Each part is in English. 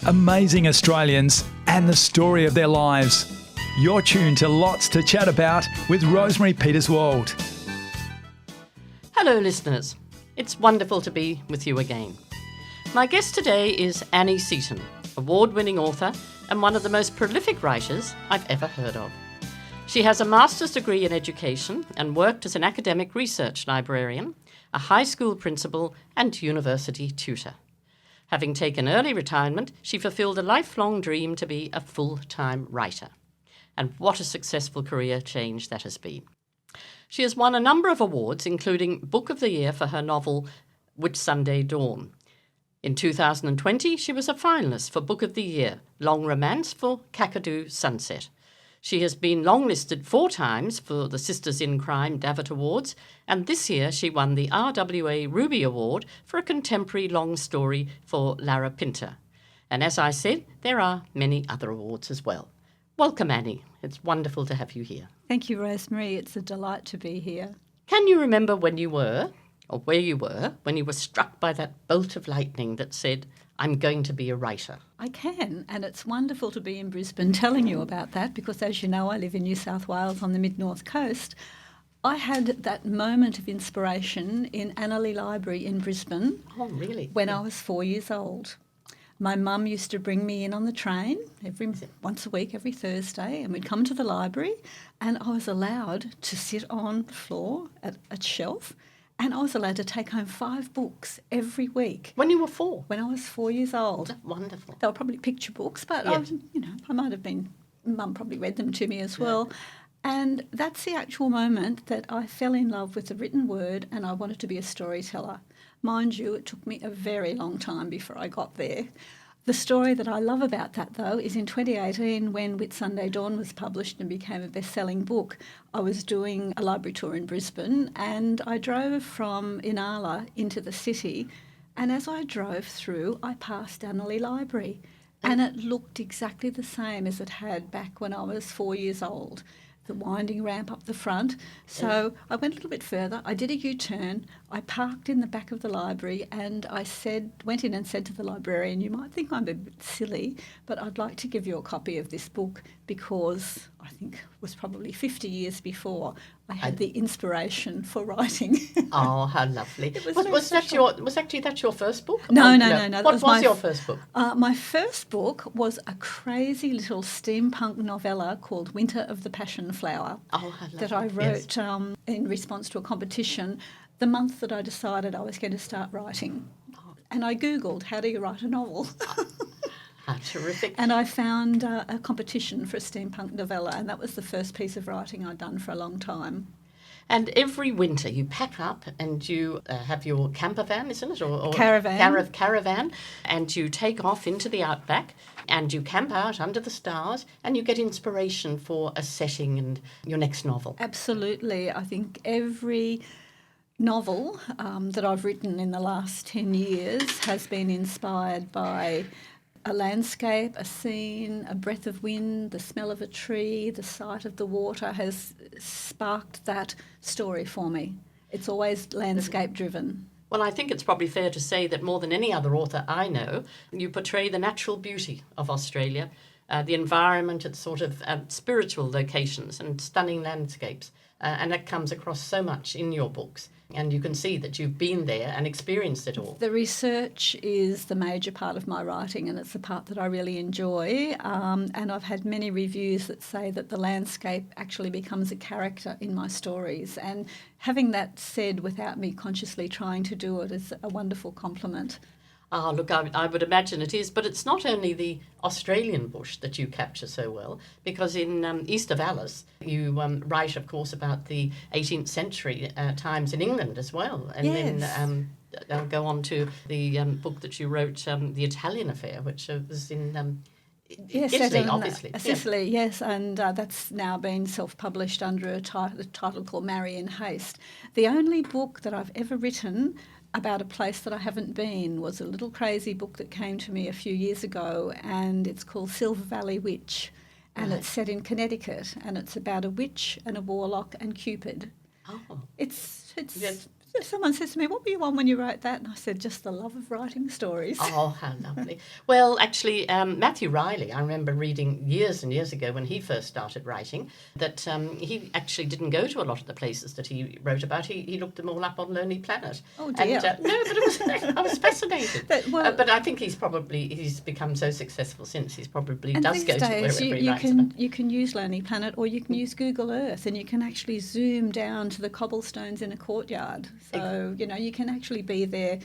amazing Australians and the story of their lives. You're tuned to Lots to Chat About with Rosemary Peterswald. Hello listeners, it's wonderful to be with you again. My guest today is Annie Seaton, award-winning author and one of the most prolific writers I've ever heard of. She has a master's degree in education and worked as an academic research librarian, a high school principal and university tutor. Having taken early retirement, she fulfilled a lifelong dream to be a full-time writer. And what a successful career change that has been. She has won a number of awards, including Book of the Year for her novel Whitsunday Dawn. In 2020, she was a finalist for Book of the Year, Long Romance for Kakadu Sunset. She has been longlisted 4 times for the Sisters in Crime Davitt Awards, and this year she won the RWA Ruby Award for a contemporary long story for Lara Pinter. And as I said, there are many other awards as well. Welcome, Annie. It's wonderful to have you here. Thank you, Rosemary. It's a delight to be here. Can you remember when you were, or where you were, when you were struck by that bolt of lightning that said, I'm going to be a writer? I can, and it's wonderful to be in Brisbane telling you about that because, as you know, I live in New South Wales on the mid-north coast. I had that moment of inspiration in Annie Library in Brisbane. Oh, really? When I was 4 years old. My mum used to bring me in on the train once a week, every Thursday, and we'd come to the library and I was allowed to sit on the floor at a shelf and I was allowed to take home 5 books every week. When you were 4? When I was 4 years old. That's wonderful. They were probably picture books, but Yes. I might have been, Mum probably read them to me as well. And that's the actual moment that I fell in love with the written word and I wanted to be a storyteller. Mind you, it took me a very long time before I got there. The story that I love about that, though, is in 2018 when Whitsunday Dawn was published and became a best-selling book. I was doing a library tour in Brisbane and I drove from Inala into the city, and as I drove through, I passed Annie Library and it looked exactly the same as it had back when I was 4 years old. The winding ramp up the front. So I went a little bit further. I did a U-turn. I parked in the back of the library and I went in and said to the librarian, you might think I'm a bit silly, but I'd like to give you a copy of this book because I think it was probably 50 years before I had the inspiration for writing. Oh, how lovely. Was that your first book? No. What was your first book? My first book was a crazy little steampunk novella called Winter of the Passion Flower that I wrote in response to a competition the month that I decided I was going to start writing. And I Googled, how do you write a novel? How terrific. And I found a competition for a steampunk novella, and that was the first piece of writing I'd done for a long time. And every winter you pack up and you have your camper van, isn't it? Or Caravan. Caravan, and you take off into the outback and you camp out under the stars and you get inspiration for a setting and your next novel. Absolutely. I think every novel that I've written in the last 10 years has been inspired by a landscape, a scene, a breath of wind, the smell of a tree, the sight of the water has sparked that story for me. It's always landscape driven. Well, I think it's probably fair to say that more than any other author I know, you portray the natural beauty of Australia, the environment, its sort of spiritual locations and stunning landscapes. And that comes across so much in your books. And you can see that you've been there and experienced it all. The research is the major part of my writing and it's the part that I really enjoy. And I've had many reviews that say that the landscape actually becomes a character in my stories. And having that said without me consciously trying to do it is a wonderful compliment. Ah, look, I would imagine it is, but it's not only the Australian bush that you capture so well, because in East of Alice, you write, of course, about the 18th century times in England as well. And then I'll go on to the book that you wrote, The Italian Affair, which was in Italy, obviously. Sicily, yes, and that's now been self-published under a title called Marry in Haste. The only book that I've ever written about a place that I haven't been was a little crazy book that came to me a few years ago, and it's called Silver Valley Witch, and it's set in Connecticut, and it's about a witch and a warlock and Cupid. Oh. It's Someone says to me, what were you on when you wrote that? And I said, just the love of writing stories. Oh, how lovely. Well, actually, Matthew Riley, I remember reading years and years ago when he first started writing, that he actually didn't go to a lot of the places that he wrote about. He looked them all up on Lonely Planet. Oh, dear. And, no, but it was, I was fascinated. But I think he's become so successful since, he probably and does these go to days wherever he writes about. you can use Lonely Planet, or you can use Google Earth, and you can actually zoom down to the cobblestones in a courtyard. So, you can actually be there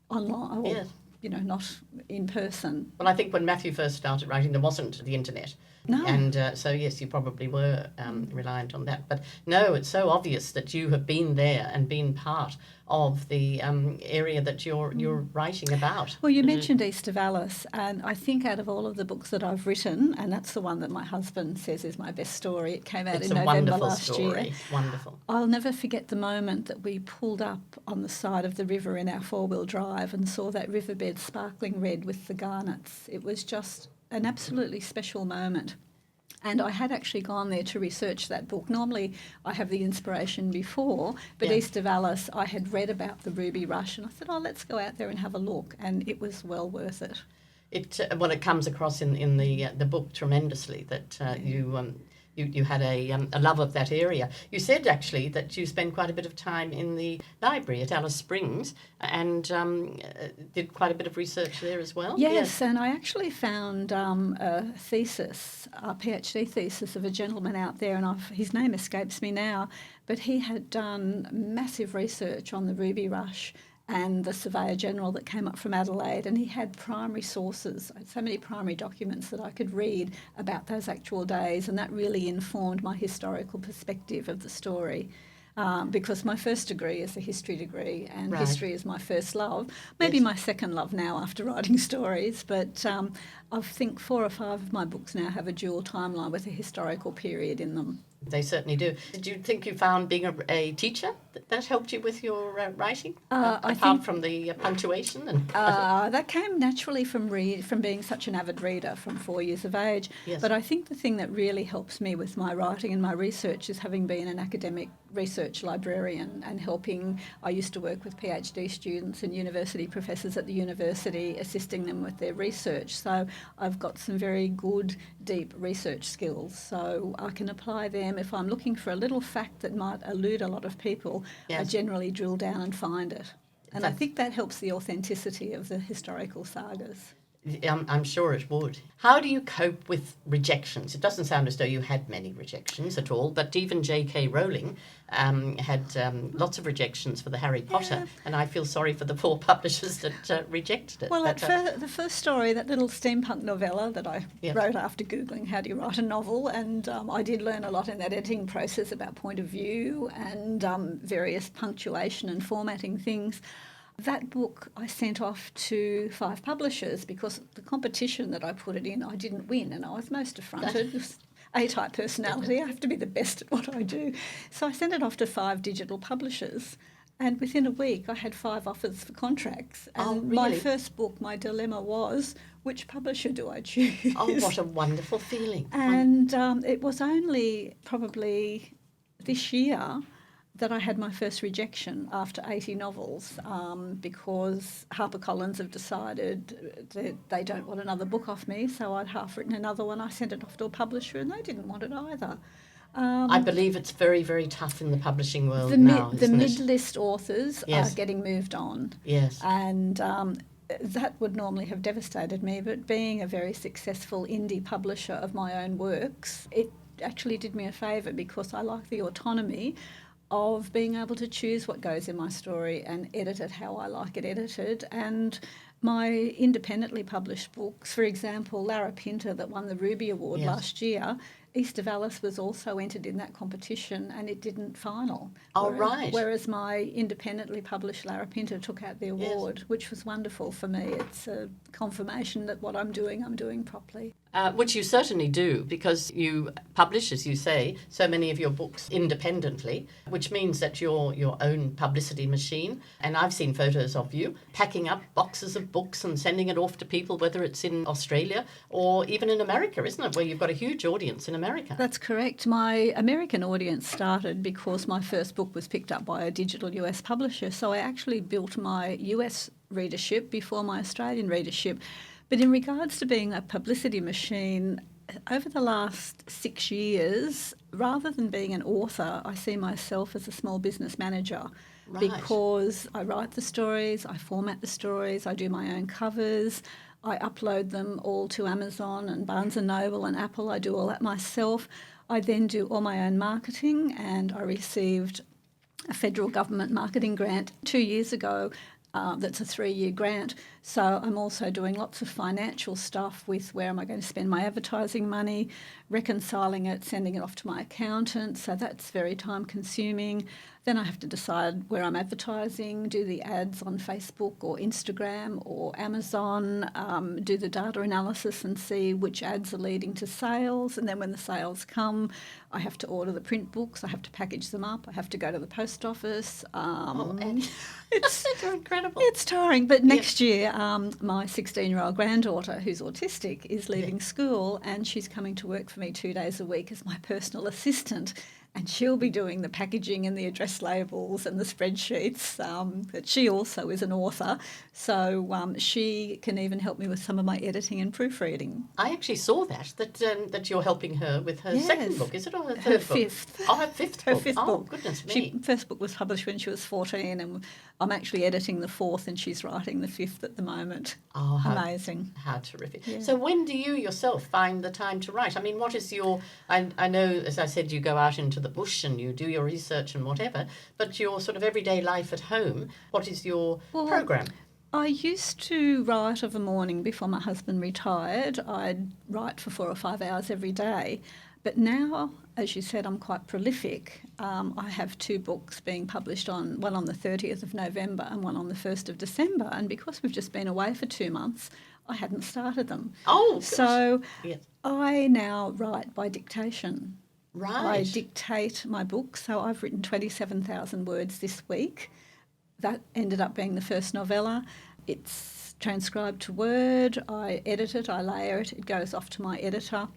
online, or, Yes. Not in person. Well, I think when Matthew first started writing, there wasn't the internet. No. And so, yes, you probably were reliant on that. But no, it's so obvious that you have been there and been part of the area that you're writing about. Well, you mentioned East of Alice, and I think out of all of the books that I've written, and that's the one that my husband says is my best story. It came out It's in a November wonderful last story. year. Wonderful. I'll never forget the moment that we pulled up on the side of the river in our four-wheel drive and saw that riverbed sparkling red with the garnets. It was just an absolutely special moment. And I had actually gone there to research that book. Normally I have the inspiration before, but Yeah. East of Alice, I had read about the Ruby Rush, and I said, let's go out there and have a look. And it was well worth it. It comes across in the book tremendously that you had a love of that area. You said actually that you spent quite a bit of time in the library at Alice Springs and did quite a bit of research there as well. Yes, and I actually found a PhD thesis of a gentleman out there, and his name escapes me now, but he had done massive research on the Ruby Rush and the Surveyor General that came up from Adelaide, and he had primary sources, so many primary documents that I could read about those actual days, and that really informed my historical perspective of the story. Because my first degree is a history degree, and Right. history is my first love, maybe Yes. my second love now after writing stories, but I think 4 or 5 of my books now have a dual timeline with a historical period in them. They certainly do. Did you think you found being a teacher that helped you with your writing, apart from the punctuation? And That came naturally from being such an avid reader from 4 years of age. Yes. But I think the thing that really helps me with my writing and my research is having been an academic research librarian and helping. I used to work with PhD students and university professors at the university, assisting them with their research. So I've got some very good, deep research skills. So I can apply them. If I'm looking for a little fact that might elude a lot of people, I Yes. generally drill down and find it. And I think that helps the authenticity of the historical sagas. I'm sure it would. How do you cope with rejections? It doesn't sound as though you had many rejections at all, but even J.K. Rowling had lots of rejections for the Harry Potter, and I feel sorry for the poor publishers that rejected it. Well, But, the first story, that little steampunk novella that I Yes. wrote after Googling how do you write a novel, and I did learn a lot in that editing process about point of view and various punctuation and formatting things. That book I sent off to 5 publishers because the competition that I put it in, I didn't win, and I was most affronted. A-type personality, I have to be the best at what I do. So I sent it off to 5 digital publishers, and within a week I had 5 offers for contracts. And Oh, my really? first book, my dilemma was, which publisher do I choose? oh, what a wonderful feeling. And it was only probably this year that I had my first rejection after 80 novels because HarperCollins have decided that they don't want another book off me, so I'd half written another one. I sent it off to a publisher and they didn't want it either. I believe it's very, very tough in the publishing world The now, the isn't it? mid-list authors Yes. are getting moved on. Yes. And that would normally have devastated me, but being a very successful indie publisher of my own works, it actually did me a favour because I like the autonomy of being able to choose what goes in my story and edit it how I like it edited. And my independently published books, for example, Lara Pinter that won the Ruby Award Yes. last year, East of Alice was also entered in that competition and it didn't final. Oh, right. Whereas my independently published Lara Pinter took out the award, which was wonderful for me. It's a confirmation that what I'm doing properly. Which you certainly do, because you publish, as you say, so many of your books independently, which means that you're your own publicity machine. And I've seen photos of you packing up boxes of books and sending it off to people, whether it's in Australia or even in America, isn't it, where you've got a huge audience in America? That's correct. My American audience started because my first book was picked up by a digital US publisher. So I actually built my US readership before my Australian readership. But in regards to being a publicity machine, over the last 6 years, rather than being an author, I see myself as a small business manager. Right. Because I write the stories, I format the stories, I do my own covers, I upload them all to Amazon and Barnes & Noble and Apple. I do all that myself. I then do all my own marketing, and I received a federal government marketing grant 2 years ago. That's a 3-year grant. So I'm also doing lots of financial stuff with where am I going to spend my advertising money, reconciling it, sending it off to my accountant. So that's very time consuming. Then I have to decide where I'm advertising, do the ads on Facebook or Instagram or Amazon, do the data analysis and see which ads are leading to sales. And then when the sales come, I have to order the print books, I have to package them up, I have to go to the post office. It's incredible. It's tiring, but next year my 16-year-old granddaughter, who's autistic, is leaving school, and she's coming to work for me 2 days a week as my personal assistant. And she'll be doing the packaging and the address labels and the spreadsheets. But she also is an author, so she can even help me with some of my editing and proofreading. I actually saw that you're helping her with her second book, is it, or her third book? Fifth. Oh, her fifth book. Fifth oh, book. Goodness me. She first book was published when she was 14, and I'm actually editing the fourth, and she's writing the fifth at the moment. Oh, amazing. How terrific. Yeah. So when do you yourself find the time to write? I mean, what is your... I know, as I said, you go out into the bush and you do your research and whatever, but your sort of everyday life at home, what is your program? I used to write of a morning before my husband retired. I'd write for 4 or 5 hours every day. But now, as you said, I'm quite prolific. I have 2 books being published, one on the 30th of November and one on the 1st of December. And because we've just been away for 2 months, I hadn't started them. Oh, gosh. So yes. I now write by dictation. Right. I dictate my book. So I've written 27,000 words this week. That ended up being the first novella. It's transcribed to Word. I edit it, I layer it. It goes off to my editor.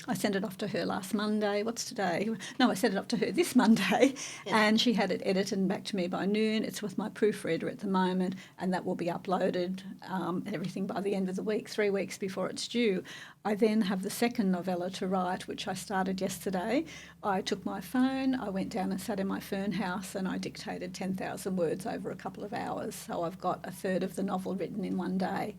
I sent it off to her last Monday. What's today? No, I sent it off to her this Monday, and she had it edited and back to me by noon. It's with my proofreader at the moment, and that will be uploaded and everything by the end of the week, 3 weeks before it's due. I then have the second novella to write, which I started yesterday. I took my phone, I went down and sat in my fern house, and I dictated 10,000 words over a couple of hours. So I've got a third of the novel written in one day.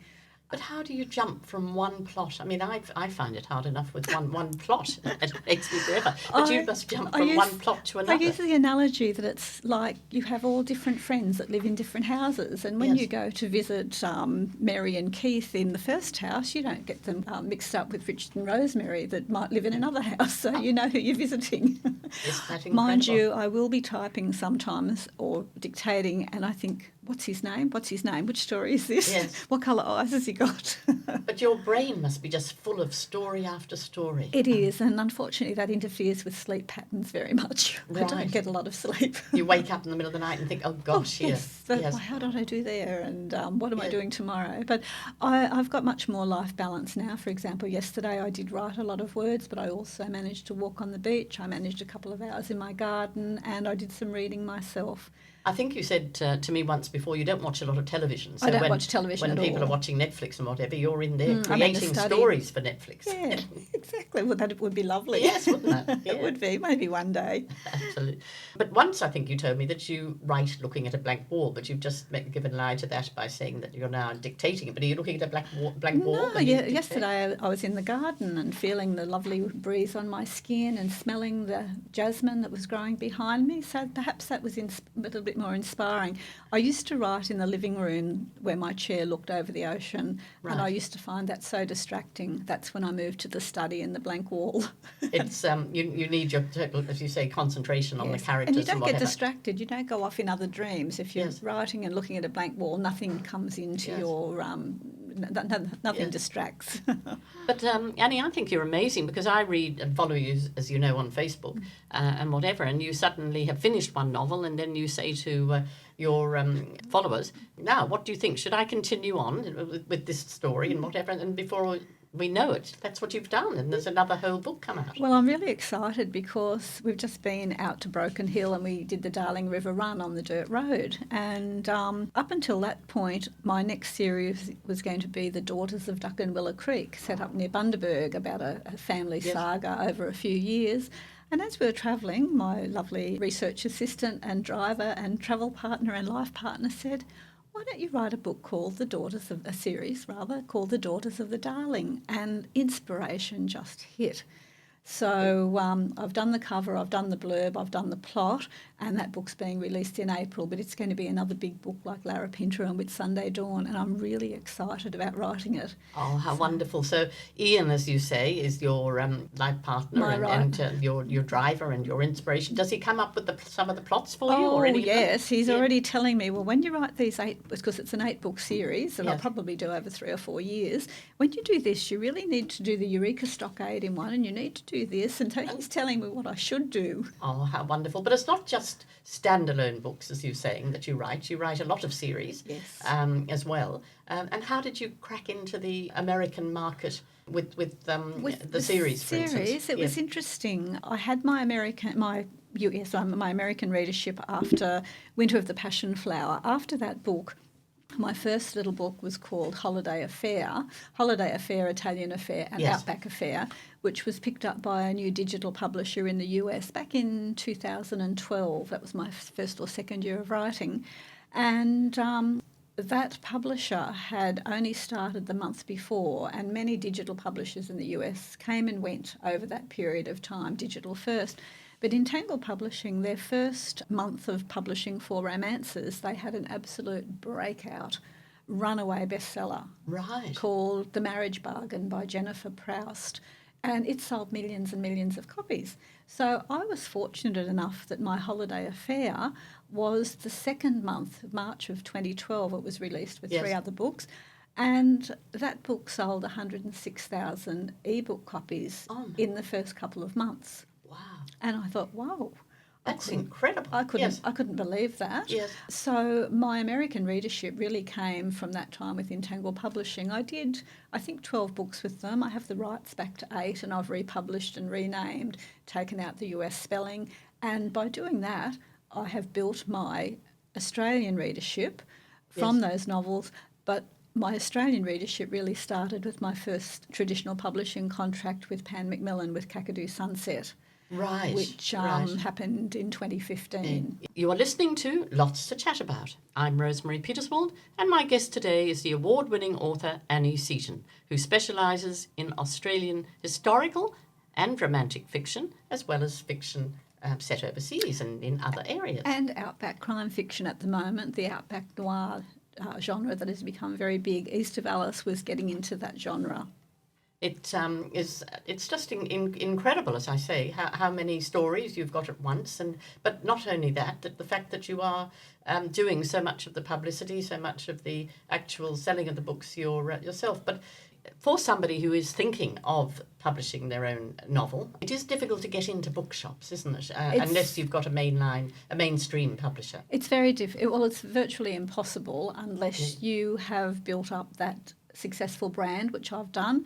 But how do you jump from one plot? I mean, I find it hard enough with one plot. It takes me forever. But you must jump from one plot to another. I use the analogy that it's like you have all different friends that live in different houses, and when you go to visit Mary and Keith in the first house, you don't get them mixed up with Richard and Rosemary that might live in another house, so you know who you're visiting. Is that incredible? Mind you, I will be typing sometimes or dictating, and I think, what's his name? What's his name? Which story is this? Yes. What colour eyes has he got? But your brain must be just full of story after story. It is, and unfortunately that interferes with sleep patterns very much. Right. I don't get a lot of sleep. You wake up in the middle of the night and think, oh gosh, How did I do there? And what am I doing tomorrow? But I've got much more life balance now. For example, yesterday I did write a lot of words, but I also managed to walk on the beach. I managed a couple of hours in my garden, and I did some reading myself. I think you said to me once before, you don't watch a lot of television. So I don't watch television when at people all. are watching Netflix and whatever, you're in there I'm in the creating study. stories for Netflix. Yeah, exactly. Well, that would be lovely. Yes, wouldn't it? Yeah. It would be, maybe one day. Absolutely. But once I think you told me that you write looking at a blank wall, but you've just given a lie to that by saying that you're now dictating it. But are you looking at a blank wall? No, yesterday I was in the garden and feeling the lovely breeze on my skin and smelling the jasmine that was growing behind me. So perhaps that was a little bit more inspiring. I used to write in the living room where my chair looked over the ocean, and I used to find that so distracting. That's when I moved to the study and the blank wall. It's you need your total, as you say, concentration on the characters and you don't whatever. get distracted. You don't go off in other dreams. If you're writing and looking at a blank wall, nothing comes into your nothing distracts. But Annie, I think you're amazing because I read and follow you, as you know, on Facebook and whatever, and you suddenly have finished one novel and then you say to your followers, now, what do you think? Should I continue on with this story and whatever? And before we know it, that's what you've done, and there's another whole book come out. Well, I'm really excited because we've just been out to Broken Hill and we did the Darling River Run on the dirt road. And up until that point, my next series was going to be The Daughters of Duck and Willow Creek, set up near Bundaberg, about a family saga over a few years. And as we were travelling, my lovely research assistant and driver and travel partner and life partner said, why don't you write a book called a series called The Daughters of the Darling? And inspiration just hit. So I've done the cover, I've done the blurb, I've done the plot, and that book's being released in April, but it's going to be another big book like Lara Pinter and Whitsunday Dawn, and I'm really excited about writing it. Oh, how wonderful. So Ian, as you say, is your life partner and your driver and your inspiration. Does he come up with some of the plots for you? Or any yes, he's already telling me, well, when you write these 8, because it's an 8-book series that I'll probably do over 3 or 4 years, when you do this, you really need to do the Eureka Stockade in one, and you need to do this, and he's telling me what I should do. Oh, how wonderful. But it's not just standalone books, as you're saying, that you write. You write a lot of series as well. And how did you crack into the American market with the series, for instance? It was interesting. I had my American readership after Winter of the Passion Flower. After that book, my first little book was called Holiday Affair, Italian Affair and Outback Affair, which was picked up by a new digital publisher in the US back in 2012. That was my first or second year of writing. And that publisher had only started the month before, and many digital publishers in the US came and went over that period of time, digital first. But in Tangle Publishing, their first month of publishing 4 romances, they had an absolute breakout, runaway bestseller called The Marriage Bargain by Jennifer Proust, and it sold millions and millions of copies. So I was fortunate enough that my Holiday Affair was the second month, March of 2012, it was released with 3 other books, and that book sold 106,000 ebook copies in the first couple of months. Wow. And I thought, wow. That's incredible. I couldn't believe that. Yes. So my American readership really came from that time with Entangle Publishing. I did, I think, 12 books with them. I have the rights back to 8, and I've republished and renamed, taken out the US spelling. And by doing that, I have built my Australian readership from those novels. But my Australian readership really started with my first traditional publishing contract with Pan Macmillan with Kakadu Sunset. Which happened in 2015. You are listening to Lots to Chat About. I'm Rosemary Peterswald, and my guest today is the award-winning author Annie Seaton, who specialises in Australian historical and romantic fiction, as well as fiction set overseas and in other areas. And outback crime fiction at the moment, the outback noir genre that has become very big. East of Alice was getting into that genre. It's just incredible, as I say, how many stories you've got at once, but not only that, the fact that you are doing so much of the publicity, so much of the actual selling of the books yourself. But for somebody who is thinking of publishing their own novel, it is difficult to get into bookshops, isn't it? Unless you've got a mainstream publisher. It's very difficult. Well, it's virtually impossible unless you have built up that successful brand, which I've done.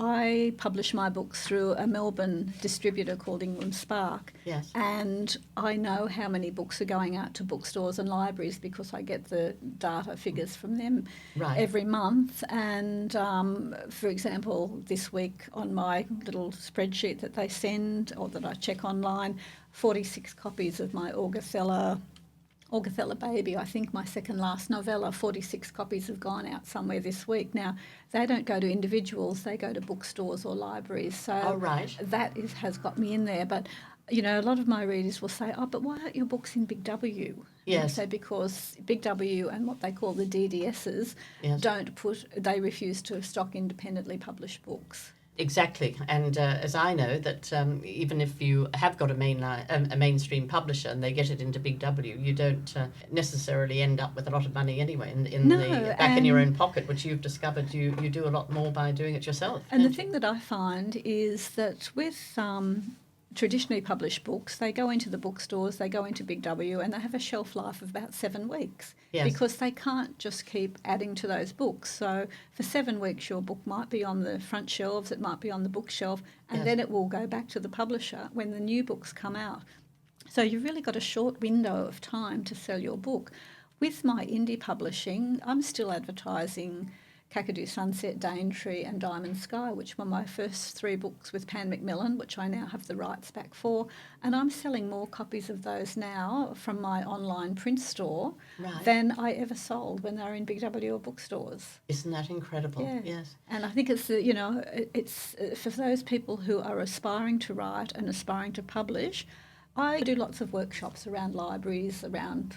I publish my books through a Melbourne distributor called Ingram Spark, and I know how many books are going out to bookstores and libraries because I get the data figures from them every month. And for example, this week on my little spreadsheet that they send or that I check online, 46 copies of my Agatella Baby, I think my second last novella, 46 copies have gone out somewhere this week. Now, they don't go to individuals, they go to bookstores or libraries. So that has got me in there. But, you know, a lot of my readers will say, oh, but why aren't your books in Big W? Yes. So because Big W and what they call the DDSs they refuse to stock independently published books. Exactly, and as I know that even if you have got a mainstream publisher and they get it into Big W, you don't necessarily end up with a lot of money anyway in your own pocket, which you've discovered you do a lot more by doing it yourself. And the thing that I find is that with traditionally published books, they go into the bookstores, they go into Big W, and they have a shelf life of about 7 weeks. Yes. Because they can't just keep adding to those books. So for 7 weeks, your book might be on the front shelves, it might be on the bookshelf, and Yes. then it will go back to the publisher when the new books come out. So you've really got a short window of time to sell your book. With my indie publishing, I'm still advertising Kakadu Sunset, Daintree and Diamond Sky, which were my first 3 books with Pan Macmillan, which I now have the rights back for. And I'm selling more copies of those now from my online print store than I ever sold when they were in Big W or bookstores. Isn't that incredible? Yeah. Yes. And I think it's, it's for those people who are aspiring to write and aspiring to publish. I do lots of workshops around libraries, around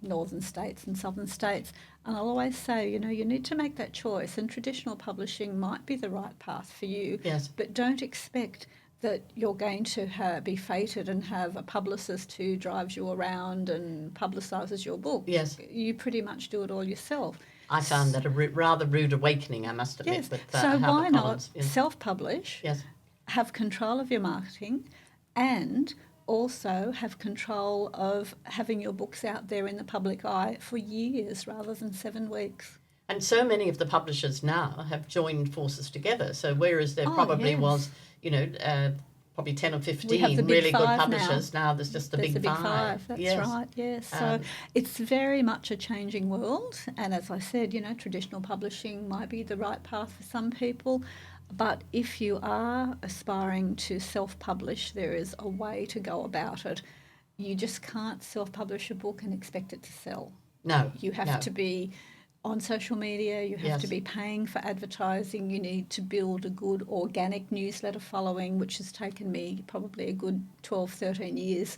northern states and southern states, and I'll always say, you need to make that choice, and traditional publishing might be the right path for you. Yes. But don't expect that you're going to be fated and have a publicist who drives you around and publicises your book. Yes. You pretty much do it all yourself. I found that a rather rude awakening, I must admit. Yes. With, So why not Yes. self-publish, Yes. have control of your marketing, and also have control of having your books out there in the public eye for years rather than 7 weeks. And so many of the publishers now have joined forces together. So whereas there probably yes. was, probably 10 or We 15 have the big really good 5 publishers, now there's just the There's big the big five. five. That's Yes. right, yes. So it's very much a changing world. And as I said, traditional publishing might be the right path for some people. But if you are aspiring to self-publish, there is a way to go about it. You just can't self-publish a book and expect it to sell. No. You have to be on social media, you have to be paying for advertising, you need to build a good organic newsletter following, which has taken me probably a good 12, 13 years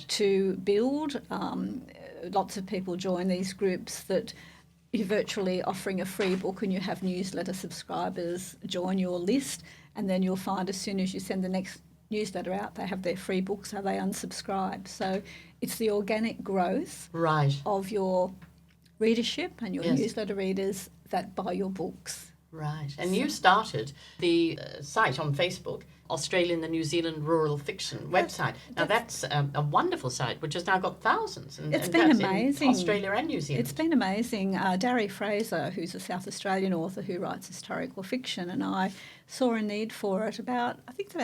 to build. Lots of people join these groups that you're virtually offering a free book, and you have newsletter subscribers join your list, and then you'll find as soon as you send the next newsletter out, they have their free book, so they unsubscribe. So it's the organic growth of your readership and your newsletter readers that buy your books. Right. And you started the site on Facebook, Australian and New Zealand Rural Fiction website. Now that's a wonderful site which has now got thousands. And it's been amazing. In Australia and New Zealand. It's been amazing. Darry Fraser, who's a South Australian author who writes historical fiction, and I saw a need for it about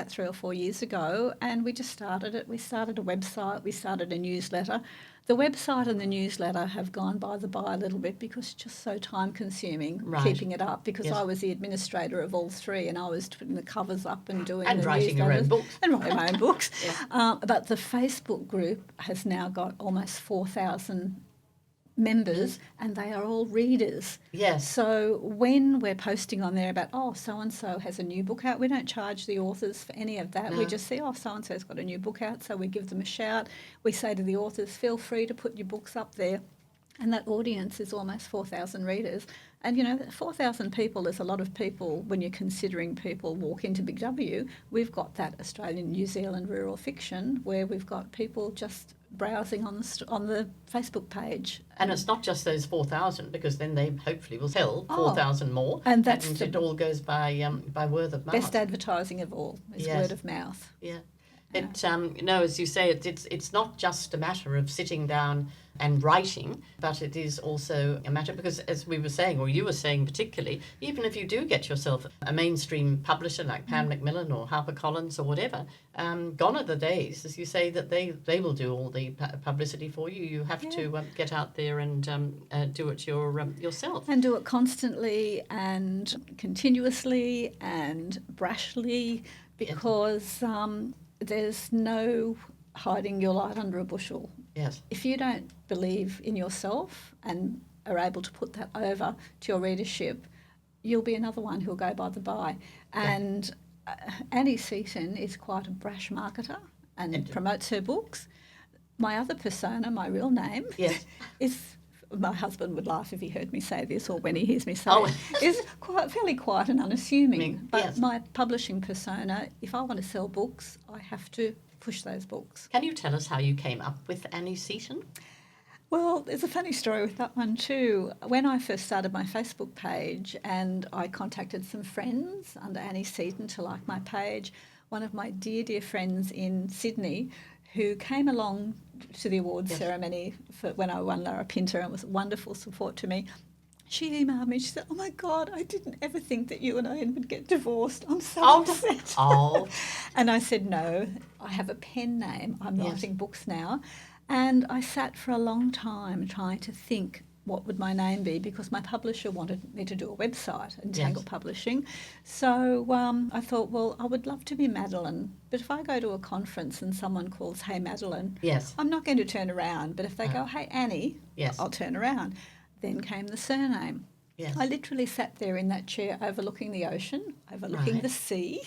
3 or 4 years ago, and we just started it. We started a website, we started a newsletter. The website and the newsletter have gone by the by a little bit because it's just so time-consuming keeping it up, because I was the administrator of all 3, and I was putting the covers up and doing and the writing your own books. And writing my own books. But the Facebook group has now got almost 4,000 members, and they are all readers. Yes. So when we're posting on there about, so-and-so has a new book out, we don't charge the authors for any of that. No. We just say, so-and-so's got a new book out, so we give them a shout. We say to the authors, feel free to put your books up there. And that audience is almost 4,000 readers. And, 4,000 people is a lot of people when you're considering people walk into Big W. We've got that Australian New Zealand rural fiction where we've got people just browsing on the Facebook page. And it's not just those 4,000, because then they hopefully will sell 4,000 more. And it all goes by word of mouth. Best advertising of all is word of mouth. Yeah. As you say, it's not just a matter of sitting down and writing, but it is also a matter, because as we were saying, or you were saying particularly, even if you do get yourself a mainstream publisher like Pan Macmillan or HarperCollins or whatever, gone are the days, as you say, that they will do all the publicity for you. You have to get out there and do it yourself. And do it constantly and continuously and brashly, because there's no hiding your light under a bushel. Yes. If you don't believe in yourself and are able to put that over to your readership, you'll be another one who'll go by the by. And Annie Seaton is quite a brash marketer and promotes her books. My other persona, my real name, is my husband would laugh if he heard me say this or when he hears me say Oh. it, is fairly quiet and unassuming. But Yes. my publishing persona, if I want to sell books, I have to push those books. Can you tell us how you came up with Annie Seaton? Well, there's a funny story with that one too. When I first started my Facebook page and I contacted some friends under Annie Seaton to like my page, one of my dear friends in Sydney who came along to the awards ceremony for when I won Lara Pinter and was wonderful support to me, she emailed me. She said, "Oh my God, I didn't ever think that you and I would get divorced. I'm so upset." Oh. And I said, "No, I have a pen name. I'm writing books now." And I sat for a long time trying to think what would my name be because my publisher wanted me to do a website, Entangle Publishing. So I thought, well, I would love to be Madeline, but if I go to a conference and someone calls, "Hey, Madeline," I'm not going to turn around. But if they go, "Hey, Annie," I'll turn around. Then came the surname. Yes. I literally sat there in that chair overlooking the ocean, overlooking the sea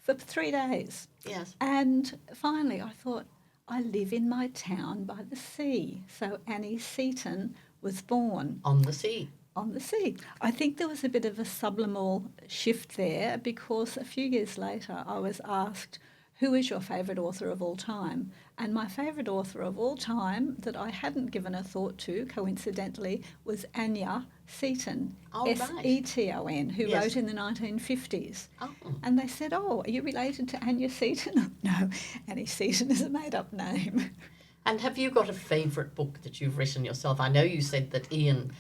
for 3 days. Yes. And finally I thought, I live in my town by the sea. So Annie Seaton was born. On the sea. On the sea. I think there was a bit of a subliminal shift there because a few years later I was asked, who is your favourite author of all time? And my favourite author of all time that I hadn't given a thought to, coincidentally, was Annie Seaton, Seton, who wrote in the 1950s. Oh. And they said, "Oh, are you related to Annie Seaton?" No, Annie Seaton is a made-up name. And have you got a favourite book that you've written yourself? I know you said that Ian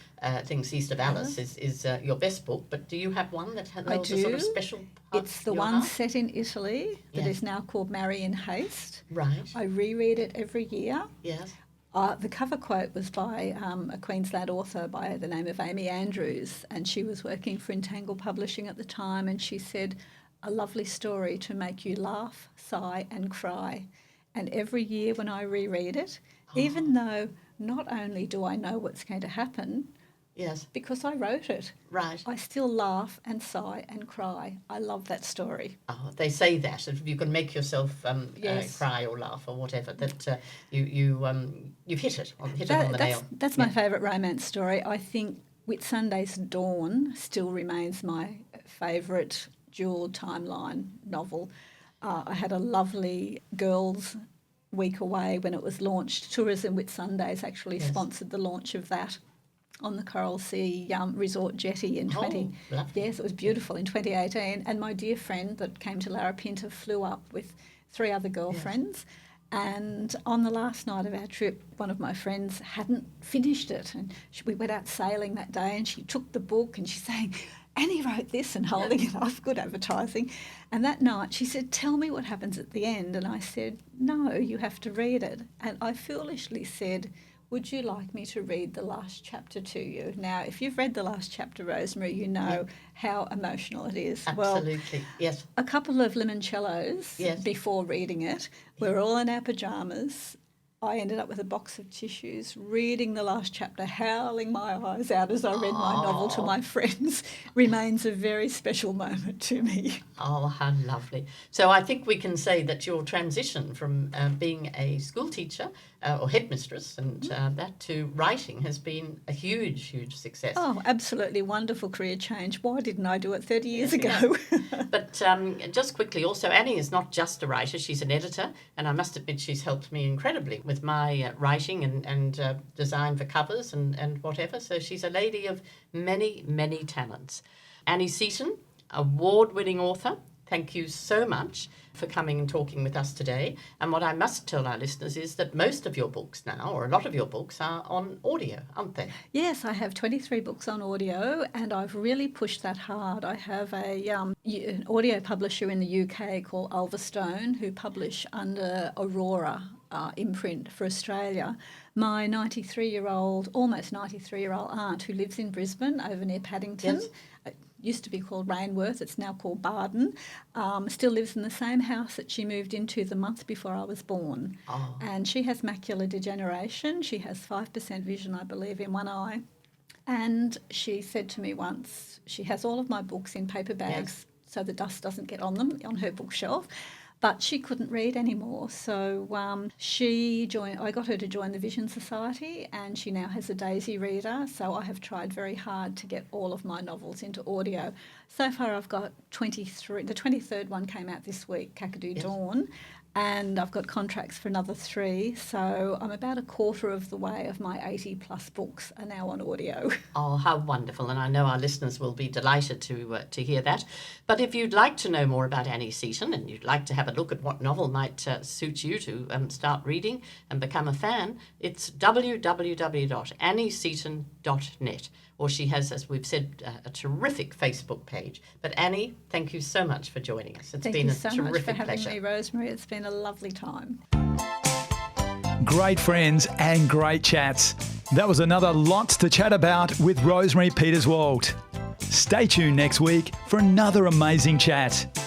thinks East of Alice is your best book, but do you have one that has a sort of special part? It's the one set in Italy that is now called Marry in Haste. Right. I reread it every year. Yes. The cover quote was by a Queensland author by the name of Amy Andrews, and she was working for Entangle Publishing at the time, and she said, "A lovely story to make you laugh, sigh and cry." And every year when I reread it, even though not only do I know what's going to happen, because I wrote it, I still laugh and sigh and cry. I love that story. Oh, they say that if you can make yourself cry or laugh or whatever, that you've hit it on the nail. That's my favourite romance story. I think Whitsunday's Dawn still remains my favourite dual timeline novel. I had a lovely girls' week away when it was launched. Tourism Whitsundays actually sponsored the launch of that on the Coral Sea Resort Jetty in Yes, it was beautiful in 2018. And my dear friend that came to Lara Pinter flew up with 3 other girlfriends. And on the last night of our trip, one of my friends hadn't finished it. And we went out sailing that day and she took the book and she's saying, "Annie wrote this," and holding it up, good advertising. And that night she said, "Tell me what happens at the end." And I said, "No, you have to read it." And I foolishly said, "Would you like me to read the last chapter to you?" Now, if you've read the last chapter, Rosemary, you know how emotional it is. Absolutely, yes. A couple of limoncellos before reading it. We're all in our pyjamas. I ended up with a box of tissues, reading the last chapter, howling my eyes out as I read my novel to my friends. Remains a very special moment to me. Oh, how lovely. So I think we can say that your transition from being a school teacher or headmistress and that to writing has been a huge, huge success. Oh, absolutely wonderful career change. Why didn't I do it 30 years ago? But just quickly, also, Annie is not just a writer, she's an editor, and I must admit she's helped me incredibly with my writing and design for covers and whatever. So she's a lady of many, many talents. Annie Seaton, award-winning author, thank you so much for coming and talking with us today. And what I must tell our listeners is that most of your books now, or a lot of your books, are on audio, aren't they? Yes, I have 23 books on audio, and I've really pushed that hard. I have an audio publisher in the UK called Ulverstone, who publish under Aurora imprint for Australia. My 93-year-old, almost 93-year-old aunt who lives in Brisbane over near Paddington, used to be called Rainworth, it's now called Barden, still lives in the same house that she moved into the month before I was born. Oh. And she has macular degeneration. She has 5% vision, I believe, in one eye. And she said to me once, she has all of my books in paper bags so the dust doesn't get on them on her bookshelf. But she couldn't read anymore, so I got her to join the Vision Society, and she now has a Daisy reader. So I have tried very hard to get all of my novels into audio. So far I've got 23. The 23rd one came out this week, Kakadu Dawn, and I've got contracts for another 3. So I'm about a quarter of the way of my 80+ books are now on audio. Oh, how wonderful. And I know our listeners will be delighted to hear that. But if you'd like to know more about Annie Seaton and you'd like to have a look at what novel might suit you to start reading and become a fan, it's www.annieseaton.net. Or she has, as we've said, a terrific Facebook page. But Annie, thank you so much for joining us. It's been a terrific pleasure. Thank you so much for having me, Rosemary. It's been a lovely time. Great friends and great chats. That was another Lots to Chat About with Rosemary Peterswald. Stay tuned next week for another amazing chat.